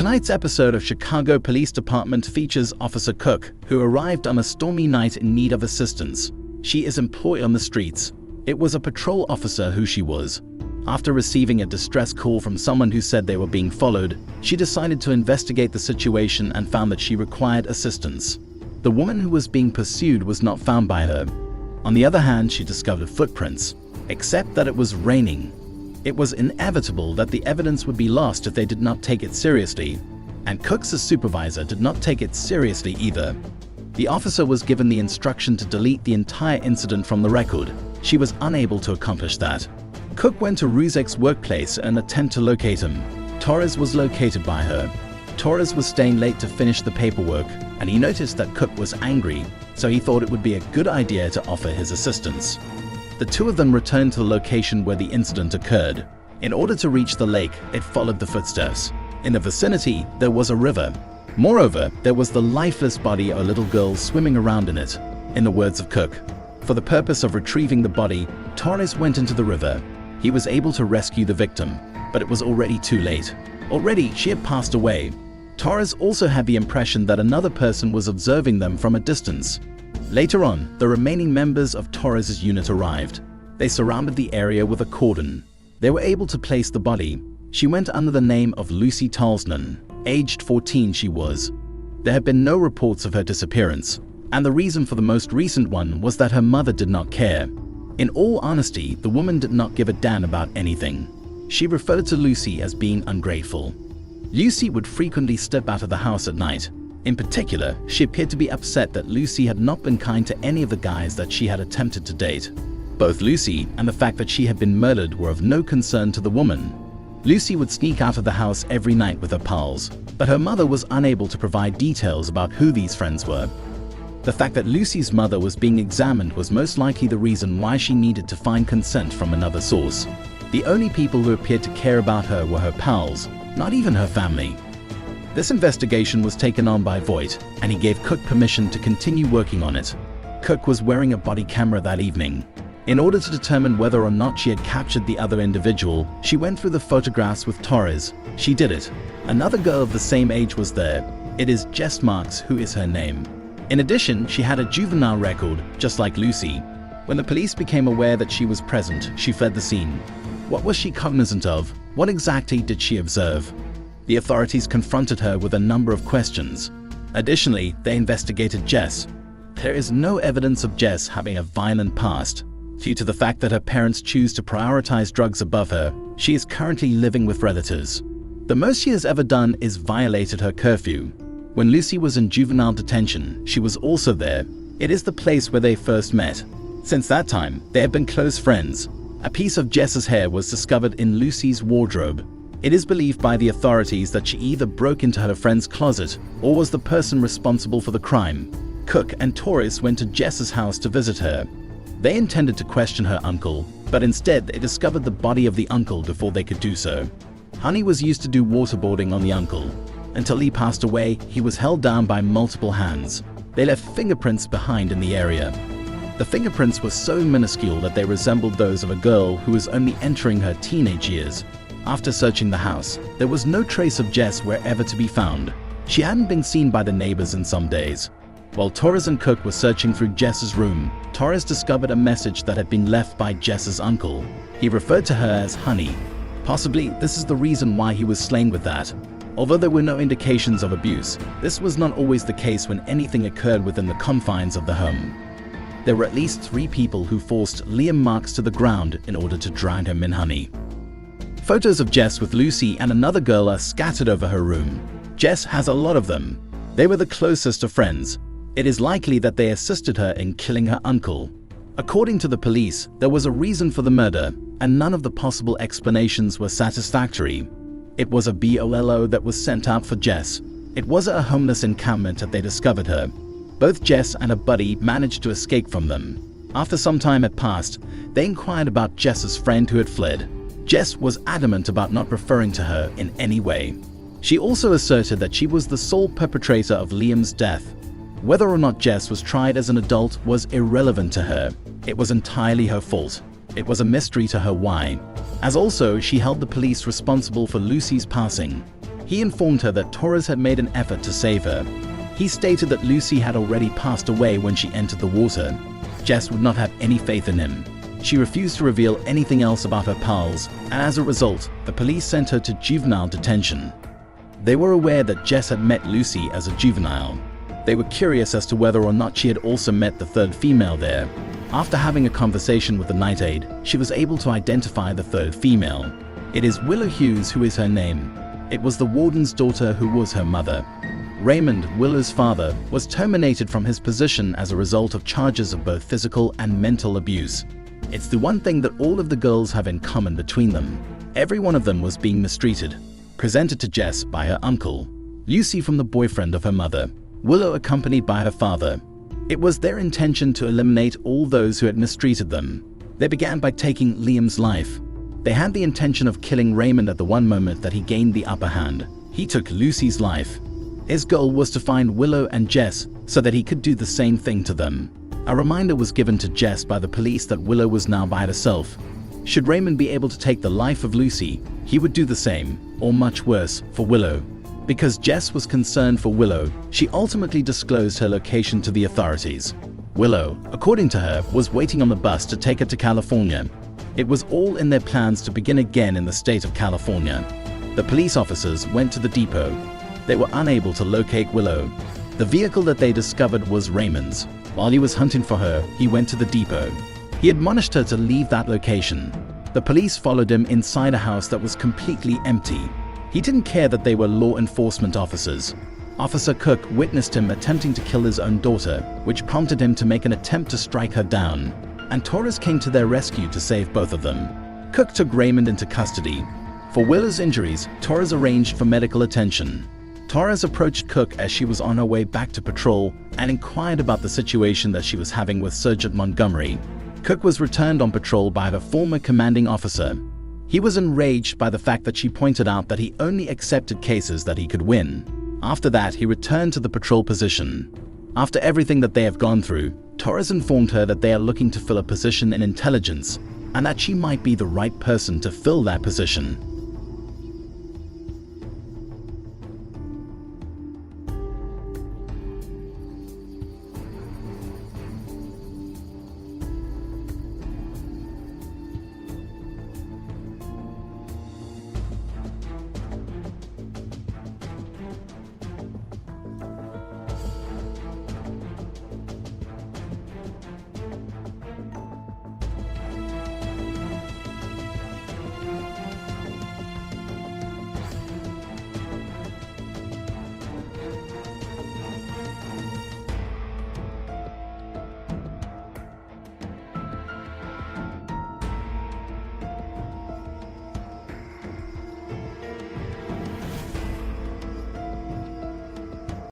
Tonight's episode of Chicago Police Department features Officer Cook, who arrived on a stormy night in need of assistance. She is employed on the streets. It was a patrol officer who she was. After receiving a distress call from someone who said they were being followed, she decided to investigate the situation and found that she required assistance. The woman who was being pursued was not found by her. On the other hand, she discovered footprints, except that it was raining. It was inevitable that the evidence would be lost if they did not take it seriously, and Cook's supervisor did not take it seriously either. The officer was given the instruction to delete the entire incident from the record. She was unable to accomplish that. Cook went to Ruzek's workplace in an attempt to locate him. Torres was located by her. Torres was staying late to finish the paperwork, and he noticed that Cook was angry, so he thought it would be a good idea to offer his assistance. The two of them returned to the location where the incident occurred. In order to reach the lake, it followed the footsteps. In the vicinity, there was a river. Moreover, there was the lifeless body of a little girl swimming around in it. In the words of Cook, for the purpose of retrieving the body, Torres went into the river. He was able to rescue the victim, but it was already too late. Already, she had passed away. Torres also had the impression that another person was observing them from a distance. Later on, the remaining members of Torres's unit arrived. They surrounded the area with a cordon. They were able to place the body. She went under the name of Lucy Talsnan. Aged 14 she was. There had been no reports of her disappearance, and the reason for the most recent one was that her mother did not care. In all honesty, the woman did not give a damn about anything. She referred to Lucy as being ungrateful. Lucy would frequently step out of the house at night. In particular, she appeared to be upset that Lucy had not been kind to any of the guys that she had attempted to date. Both Lucy and the fact that she had been murdered were of no concern to the woman. Lucy would sneak out of the house every night with her pals, but her mother was unable to provide details about who these friends were. The fact that Lucy's mother was being examined was most likely the reason why she needed to find consent from another source. The only people who appeared to care about her were her pals, not even her family. This investigation was taken on by Voight, and he gave Cook permission to continue working on it. Cook was wearing a body camera that evening. In order to determine whether or not she had captured the other individual, she went through the photographs with Torres. She did it. Another girl of the same age was there. It is Jess Marks who is her name. In addition, she had a juvenile record, just like Lucy. When the police became aware that she was present, she fled the scene. What was she cognizant of? What exactly did she observe? The authorities confronted her with a number of questions. Additionally, they investigated Jess. There is no evidence of Jess having a violent past. Due to the fact that her parents choose to prioritize drugs above her, she is currently living with relatives. The most she has ever done is violated her curfew. When Lucy was in juvenile detention, she was also there. It is the place where they first met. Since that time, they have been close friends. A piece of Jess's hair was discovered in Lucy's wardrobe. It is believed by the authorities that she either broke into her friend's closet or was the person responsible for the crime. Cook and Torres went to Jess's house to visit her. They intended to question her uncle, but instead they discovered the body of the uncle before they could do so. Honey was used to do waterboarding on the uncle. Until he passed away, he was held down by multiple hands. They left fingerprints behind in the area. The fingerprints were so minuscule that they resembled those of a girl who was only entering her teenage years. After searching the house, there was no trace of Jess wherever to be found. She hadn't been seen by the neighbors in some days. While Torres and Cook were searching through Jess's room, Torres discovered a message that had been left by Jess's uncle. He referred to her as Honey. Possibly, this is the reason why he was slain with that. Although there were no indications of abuse, this was not always the case when anything occurred within the confines of the home. There were at least 3 people who forced Liam Marks to the ground in order to drown him in honey. Photos of Jess with Lucy and another girl are scattered over her room. Jess has a lot of them. They were the closest of friends. It is likely that they assisted her in killing her uncle. According to the police, there was a reason for the murder, and none of the possible explanations were satisfactory. It was a BOLO that was sent out for Jess. It was at a homeless encampment that they discovered her. Both Jess and a buddy managed to escape from them. After some time had passed, they inquired about Jess's friend who had fled. Jess was adamant about not referring to her in any way. She also asserted that she was the sole perpetrator of Liam's death. Whether or not Jess was tried as an adult was irrelevant to her. It was entirely her fault. It was a mystery to her why. As also, she held the police responsible for Lucy's passing. He informed her that Torres had made an effort to save her. He stated that Lucy had already passed away when she entered the water. Jess would not have any faith in him. She refused to reveal anything else about her pals, and as a result, the police sent her to juvenile detention. They were aware that Jess had met Lucy as a juvenile. They were curious as to whether or not she had also met the third female there. After having a conversation with the night aide, she was able to identify the third female. It is Willow Hughes who is her name. It was the warden's daughter who was her mother. Raymond, Willow's father, was terminated from his position as a result of charges of both physical and mental abuse. It's the one thing that all of the girls have in common between them. Every one of them was being mistreated. Presented to Jess by her uncle, Lucy from the boyfriend of her mother, Willow accompanied by her father. It was their intention to eliminate all those who had mistreated them. They began by taking Liam's life. They had the intention of killing Raymond at the one moment that he gained the upper hand. He took Lucy's life. His goal was to find Willow and Jess so that he could do the same thing to them. A reminder was given to Jess by the police that Willow was now by herself. Should Raymond be able to take the life of Lucy, he would do the same, or much worse, for Willow. Because Jess was concerned for Willow, she ultimately disclosed her location to the authorities. Willow, according to her, was waiting on the bus to take her to California. It was all in their plans to begin again in the state of California. The police officers went to the depot. They were unable to locate Willow. The vehicle that they discovered was Raymond's. While he was hunting for her, he went to the depot. He admonished her to leave that location. The police followed him inside a house that was completely empty. He didn't care that they were law enforcement officers. Officer Cook witnessed him attempting to kill his own daughter, which prompted him to make an attempt to strike her down. And Torres came to their rescue to save both of them. Cook took Raymond into custody. For Willow's injuries, Torres arranged for medical attention. Torres approached Cook as she was on her way back to patrol and inquired about the situation that she was having with Sergeant Montgomery. Cook was returned on patrol by her former commanding officer. He was enraged by the fact that she pointed out that he only accepted cases that he could win. After that, he returned to the patrol position. After everything that they have gone through, Torres informed her that they are looking to fill a position in intelligence and that she might be the right person to fill that position.